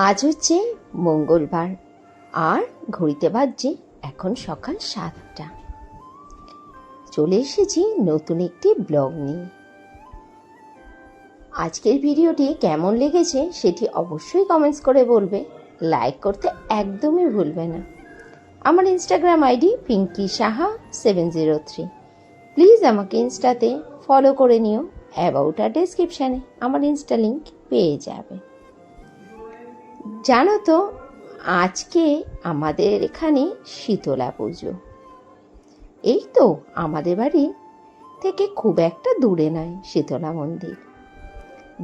আজ হচ্ছে মঙ্গলবার আর ঘড়িতে বাজছে এখন সকাল 7টা। চলে এসেছি নতুন একটি ব্লগ নিয়ে। আজকের ভিডিওটি কেমন লেগেছে সেটি অবশ্যই কমেন্টস করে বলবে, লাইক করতে একদমই ভুলবে না। আমার Instagram ID Pinki Saha 703। Please আমাকে ইনস্টাতে ফলো করে নিও। অ্যাবাউট আর ডেসক্রিপশানে আমার ইনস্টা লিঙ্ক পেয়ে যাবে। জানো তো, আজকে আমাদের এখানে শীতলা পুজো। এই তো আমাদের বাড়ি থেকে খুব একটা দূরে নয় শীতলা মন্দির।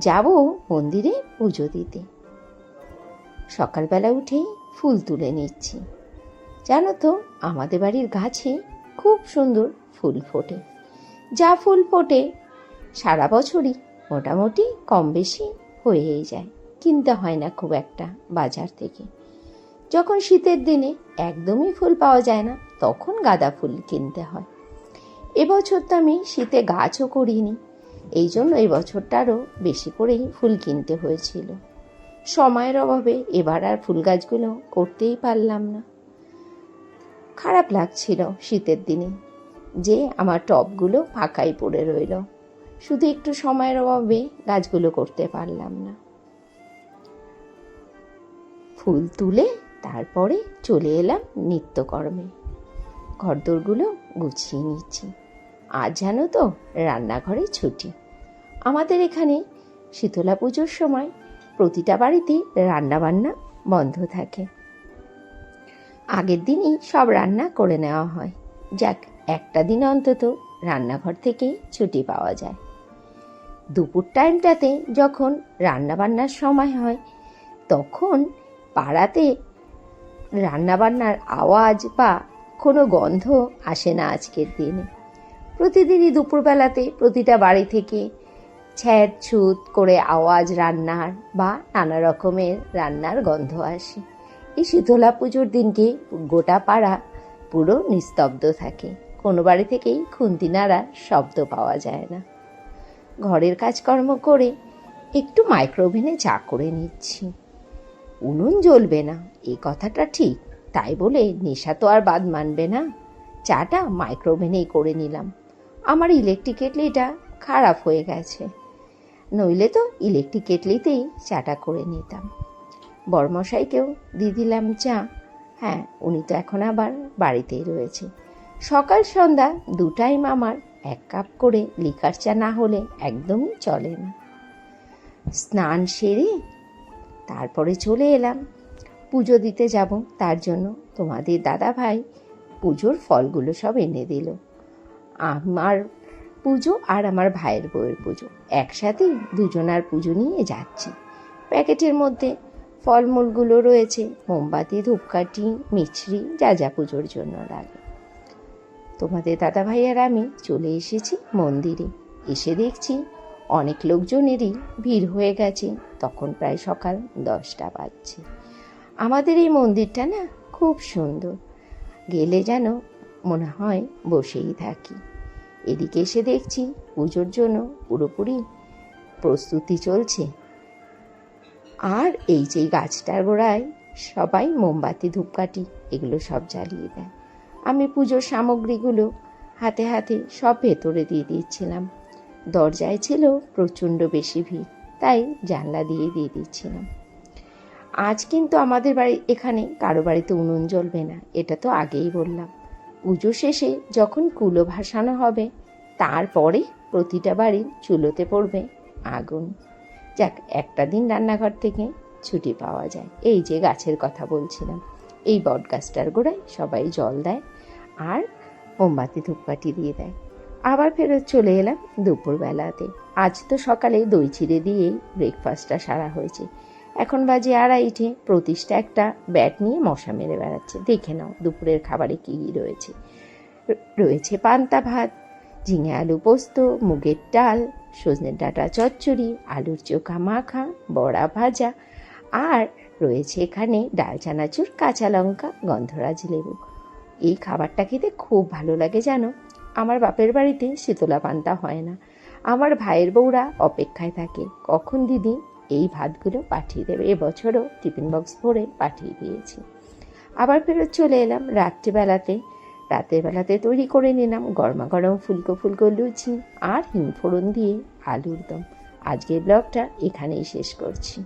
যাব মন্দিরে পুজো দিতে। সকালবেলা উঠেই ফুল তুলে নিচ্ছি। জানো তো, আমাদের বাড়ির গাছে খুব সুন্দর ফুল ফোটে। যা ফুল ফোটে সারা বছরই মোটামুটি কম বেশি হয়েই যায়, কিনতে হয় না খুব একটা বাজার থেকে। যখন শীতের দিনে একদমই ফুল পাওয়া যায় না তখন গাঁদা ফুল কিনতে হয়। এবছর তো আমি শীতে গাছও করিনি, এই জন্য এই বছরটারও বেশি করেই ফুল কিনতে হয়েছিল। সময়ের অভাবে এবার আর ফুল গাছগুলো করতেই পারলাম না। খারাপ লাগছিল শীতের দিনে যে আমার টবগুলো ফাঁকাই পড়ে রইল, শুধু একটু সময়ের অভাবে গাছগুলো করতে পারলাম না। ফুল তুলে তারপরে চলে এলাম নিত্যকর্মে। ঘরদোরগুলো গুছিয়ে নিচ্ছি। আজ জানো তো, রান্নাঘরে ছুটি। আমাদের এখানে শীতলা পুজোর সময় প্রতিটা বাড়িতে রান্নাবান্না বন্ধ থাকে। আগের দিনই সব রান্না করে নেওয়া হয়, যাক একটা দিন অন্তত রান্নাঘর থেকে ছুটি পাওয়া যায়। দুপুর টাইমটাতে যখন রান্নাবান্নার সময় হয় তখন পাড়াতে রান্নাবান্নার আওয়াজ বা কোনো গন্ধ আসে না আজকের দিনে। প্রতিদিনই দুপুরবেলাতে প্রতিটা বাড়ি থেকে ছ্যাঁত ছুত করে আওয়াজ রান্নার বা নানা রকমের রান্নার গন্ধ আসে। এই শীতলা পুজোর দিনকে গোটা পাড়া পুরো নিস্তব্ধ থাকে, কোনো বাড়ি থেকেই খুন্তি নাড়ার শব্দ পাওয়া যায় না। ঘরের কাজকর্ম করে একটু মাইক্রোওভেনে চা করে নিচ্ছি। উনুন জ্বলবে না এই কথাটা ঠিক, তাই বলে নেশা তো আর বাদ মানবে না। চাটা মাইক্রোওভেনেই করে নিলাম। আমার ইলেকট্রিক কেটলিটা খারাপ হয়ে গেছে, নইলে তো ইলেকট্রিক কেটলিতেই চাটা করে নিতাম। বড়মশাইকেও দিয়ে দিলাম চা। হ্যাঁ, উনি তো এখন আবার বাড়িতেই রয়েছে। সকাল সন্ধ্যা 2 টাইম আমার 1 কাপ করে লিকার চা না হলে একদমই চলে না। স্নান সেরে তারপরে চলে এলাম পুজো দিতে যাব। তার জন্য তোমাদের দাদা ভাই পুজোর ফলগুলো সব এনে দিল। আমার পুজো আর আমার ভাইয়ের বউয়ের পুজো একসাথেই দুজনার পুজো নিয়ে যাচ্ছি। প্যাকেটের মধ্যে ফলমূলগুলো রয়েছে মোমবাতি, ধূপকাঠি, মিছরি, যা যা পুজোর জন্য লাগে। তোমাদের দাদা ভাই আর আমি চলে এসেছি মন্দিরে। এসে দেখছি অনেক লোকজনেরই ভিড় হয়ে গেছে। তখন প্রায় সকাল 10টা বাজছে। আমাদের এই মন্দিরটা না খুব সুন্দর, গেলে যেন মনে হয় বসেই থাকি। এদিকে এসে দেখছি পুজোর জন্য পুরোপুরি প্রস্তুতি চলছে। আর এই যে গাছটার গোড়ায় সবাই মোমবাতি, ধূপকাঠি এগুলো সব জ্বালিয়ে দেয়। আমি পুজোর সামগ্রীগুলো হাতে হাতে সব ভেতরে দিয়ে দিচ্ছিলাম। দরজায় ছিল প্রচণ্ড বেশি ভিড়, তাই জানলা দিয়ে দিচ্ছিলাম। আজ কিন্তু আমাদের বাড়ি এখানে কারো বাড়িতে উনুন জ্বলবে না, এটা তো আগেই বললাম। পুজো শেষে যখন কুলো ভাসানো হবে তারপরে প্রতিটা বাড়ির চুলোতে পড়বে আগুন। যাক, একটা দিন রান্নাঘর থেকে ছুটি পাওয়া যায়। এই যে গাছের কথা বলছিলাম, এই বট গাছটার গোড়ায় সবাই জল দেয় আর মোমবাতি ধূপকাঠি দিয়ে দেয়। আবার ফেরত চলে এলাম দুপুরবেলাতে। আজ তো সকালে দই চিড়ে দিয়েই ব্রেকফাস্টটা সারা হয়েছে। এখন বাজে 2:30। প্রতিষ্ঠা একটা ব্যাট নিয়ে মশা মেরে বেড়াচ্ছে। দেখে নাও দুপুরের খাবারে কী রয়েছে। রয়েছে পান্তা ভাত, ঝিঙে আলু পোস্ত, মুগের ডাল, সজনে ডাঁটা চচ্চড়ি, আলুর চোখা মাখা, বড়া ভাজা, আর রয়েছে এখানে ডাল চানাচুর, কাঁচা লঙ্কা, গন্ধরাজ লেবু। এই খাবারটা খেতে খুব ভালো লাগে জানো। আমার বাপের বাড়িতে শীতলা পান্তা হয় না। আমার ভাইয়ের বউরা অপেক্ষায় থাকে কখন দিদি এই ভাতগুলো পাঠিয়ে দেবে। এবছরও টিফিন বক্স ভরে পাঠিয়ে দিয়েছি। আবার ফেরত চলে এলাম রাতের বেলাতে তৈরি করে নিলাম গরমা গরম ফুলকো ফুলকো লুচি আর হিংফোড়ন দিয়ে আলুর দম। আজকের ব্লগটা এখানেই শেষ করছি।